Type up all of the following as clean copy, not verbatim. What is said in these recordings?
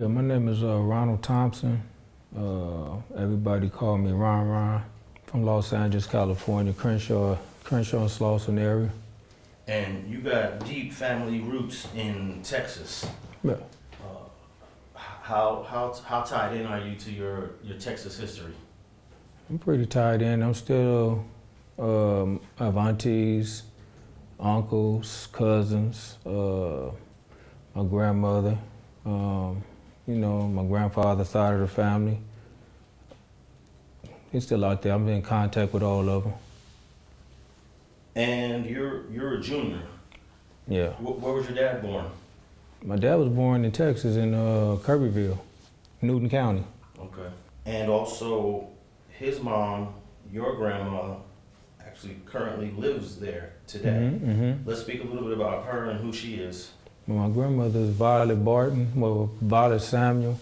Yeah, my name is Ronald Thompson. Everybody call me Ron. From Los Angeles, California, Crenshaw and Slauson area. And you got deep family roots in Texas. Yeah. How tied in are you to your Texas history? I'm pretty tied in. I'm still have aunties, uncles, cousins, my grandmother, my grandfather's side of the family. He's still out there. I'm in contact with all of them. And you're a junior. Yeah. Where was your dad born? My dad was born in Texas in Kirbyville, Newton County. Okay. And also, his mom, your grandma, actually currently lives there today. Let's speak a little bit about her and who she is. My grandmother is Violet Barton, Violet Samuel.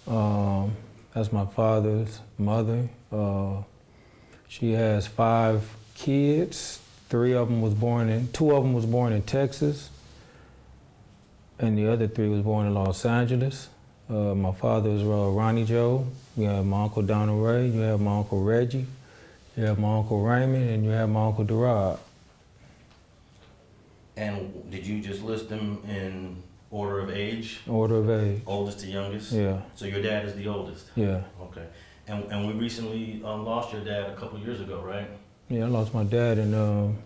That's my father's mother. She has 5 kids. 2 of them was born in Texas, and the other 3 was born in Los Angeles. My father is Ronnie Joe. You have my uncle Donald Ray. You have my uncle Reggie. You have my uncle Raymond, and you have my uncle Derod. And did you just list them in order of age? Order of age. Oldest to youngest? Yeah. So your dad is the oldest? Yeah. Okay. And we recently lost your dad a couple years ago, right? Yeah, I lost my dad in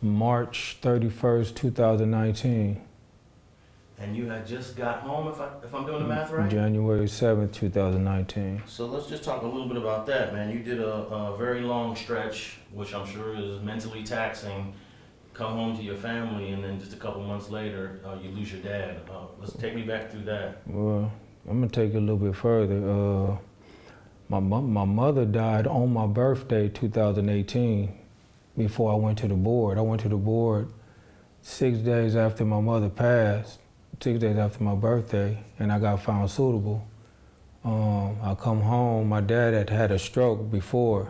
March 31st, 2019. And you had just got home, if I'm doing the math right? January 7th, 2019. So let's just talk a little bit about that, man. You did a very long stretch, which I'm sure is mentally taxing. Come home to your family, and then just a couple months later, you lose your dad. Let's take me back through that. Well, I'm gonna take it a little bit further. My mother died on my birthday, 2018, before I went to the board. I went to the board 6 days after my mother passed, 6 days after my birthday, and I got found suitable. I come home, my dad had a stroke before,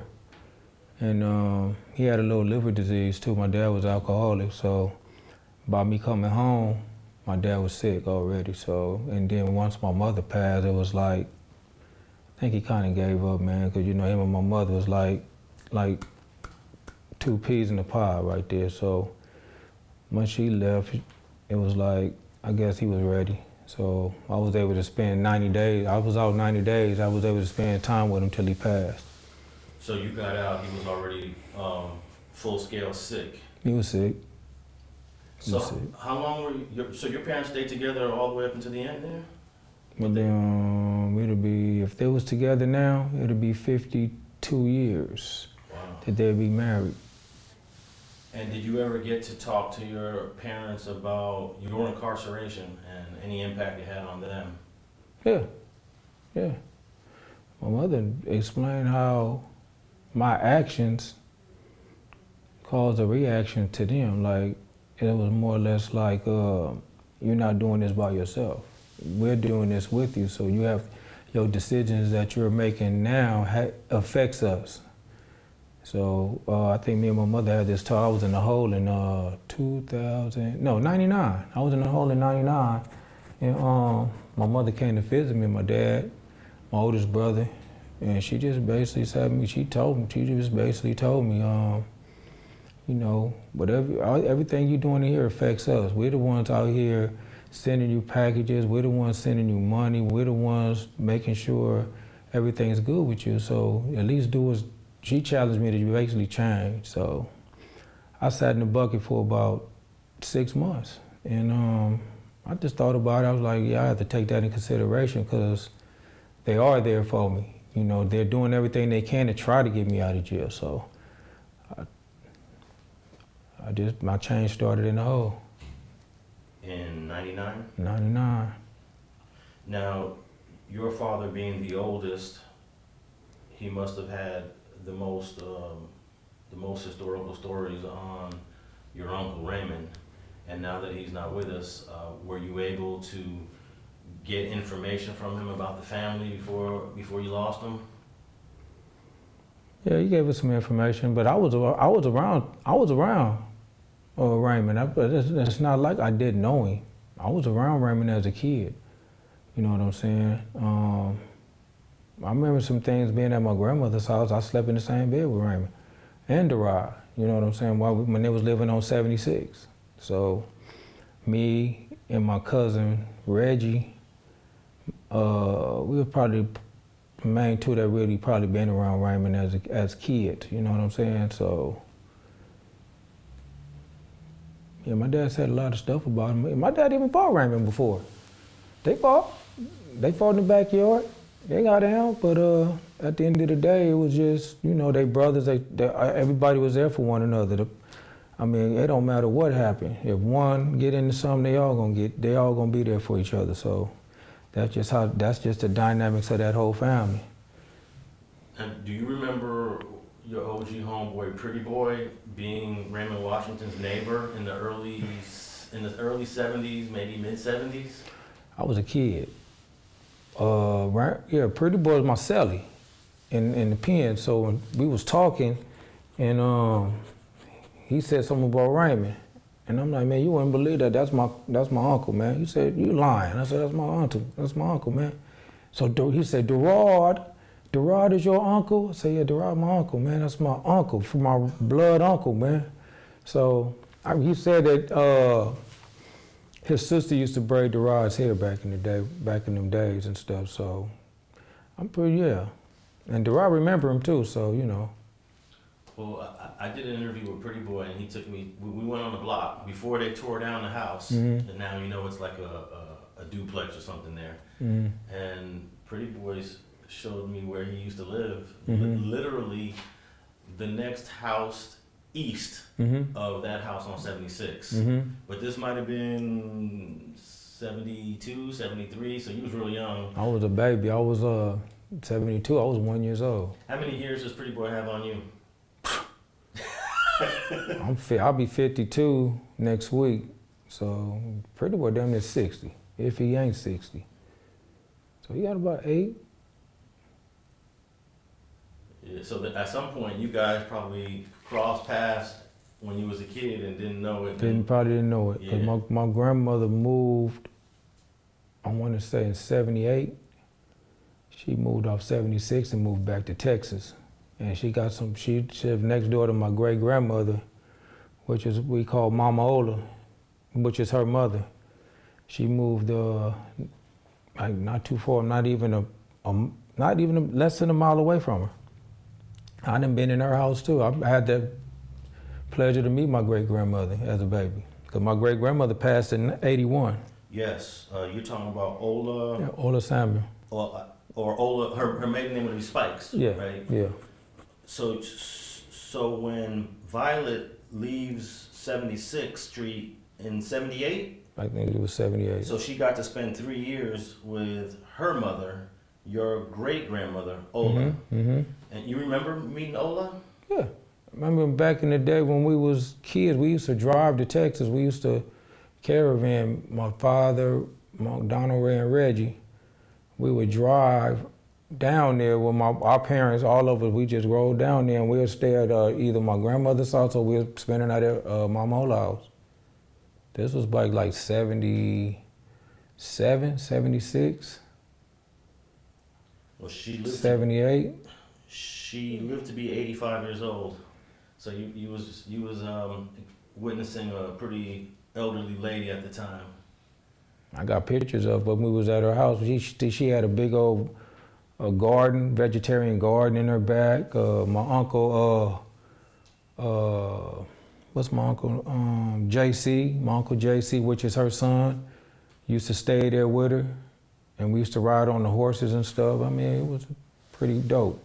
and he had a little liver disease too. My dad was alcoholic, so by me coming home, my dad was sick already. So, and then once my mother passed, it was like, I think he kind of gave up, man, because him and my mother was like 2 peas in a pod right there. So when she left, it was like, I guess he was ready. So I was able to spend 90 days. I was out 90 days. I was able to spend time with him till he passed. So you got out, he was already full-scale sick. He was sick. So how long were your parents stayed together all the way up until the end there? But then it'll be, if they was together now, it'll be 52 years that they'd be married. And did you ever get to talk to your parents about your incarceration and any impact it had on them? Yeah. My mother explained how my actions caused a reaction to them. Like, it was more or less like, you're not doing this by yourself. We're doing this with you, so you have your decisions that you're making now affects us. So I think me and my mother had this talk. I was in the hole in 99. I was in the hole in 99, and my mother came to visit me, my dad, my oldest brother, and she just basically said to me, she just basically told me, everything you're doing here affects us. We're the ones out here sending you packages, we're the ones sending you money, we're the ones making sure everything's good with you. So at least she challenged me to basically change. So I sat in the bucket for about 6 months. And I just thought about it. I was like, yeah, I have to take that in consideration because they are there for me. They're doing everything they can to try to get me out of jail. So my change started in the hole. In 99? 99. Now, your father being the oldest, he must have had the most historical stories on your Uncle Raymond. And now that he's not with us, were you able to get information from him about the family before you lost him? Yeah, he gave us some information, but I was around Raymond. It's not like I didn't know him. I was around Raymond as a kid, You know what I'm saying? I remember some things being at my grandmother's house. I slept in the same bed with Raymond and Derod. You know what I'm saying? When they was living on 76. So me and my cousin Reggie, we were probably the main two that really probably been around Raymond as kids. You know what I'm saying? So yeah, my dad said a lot of stuff about him. My dad even fought Raymond before. They fought. They fought in the backyard. They got down, but at the end of the day, it was just, you know, they brothers. Everybody was there for one another. I mean, it don't matter what happened. If one get into something, they all gonna be there for each other. So that's just the dynamics of that whole family. And do you remember your OG homeboy, Pretty Boy, being Raymond Washington's neighbor in the early 70s, maybe mid 70s? I was a kid. Right? Yeah, Pretty Boy was my celly in the pen. So when we was talking, and he said something about Raymond, and I'm like, man, you wouldn't believe that. That's my uncle, man. He said, you lying. I said, that's my uncle. That's my uncle, man. So he said, Derod is your uncle? I said, yeah, Derod my uncle, man. That's my uncle, from my blood uncle, man. So he said that his sister used to braid Derod's hair back in them days and stuff. So I'm pretty, yeah. And Derod remember him too, so you know. Well, I did an interview with Pretty Boy, and he took me. We went on the block before they tore down the house, and now you know it's like a duplex or something there. And Pretty Boy showed me where he used to live. Literally, the next house east of that house on 76. But this might have been 72, 73, so you was real young. I was a baby. I was 72. I was 1 year old. How many years does Pretty Boy have on you? I'll be 52 next week, so Pretty Boy damn near 60, if he ain't 60. So he got about 8. Yeah, so that at some point you guys probably crossed paths when you was a kid and didn't know it. Probably didn't know it, because my grandmother moved, I want to say in 78. She moved off 76 and moved back to Texas. And she lived next door to my great grandmother, which is we call Mama Ola, which is her mother. She moved like not too far, not even less than a mile away from her. I done been in her house too. I had the pleasure to meet my great grandmother as a baby, because my great grandmother passed in '81. Yes, you're talking about Ola. Yeah, Ola Samuel. Or Ola. Her maiden name would be Spikes. Yeah. Right. Yeah. So when Violet leaves 76th Street in 78? I think it was 78. So she got to spend 3 years with her mother, your great-grandmother, Ola. And you remember meeting Ola? Yeah. I remember back in the day when we was kids, we used to drive to Texas. We used to caravan, my father, Donald Ray, and Reggie. We would drive down there with our parents, all of us. We just rolled down there and we'll stay at either my grandmother's house or we'll spend the night at Mama Ola's house. This was like 77, 76. Well, she lived 78. She lived to be 85 years old. So you was witnessing a pretty elderly lady at the time. I got pictures of when we was at her house. She had a big old garden, vegetarian garden in her back. My uncle, what's my uncle? JC, my uncle JC, which is her son, used to stay there with her, and we used to ride on the horses and stuff. I mean, it was pretty dope.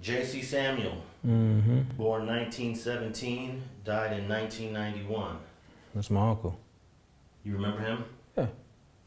JC Samuel, born 1917, died in 1991. That's my uncle. You remember him? Yeah.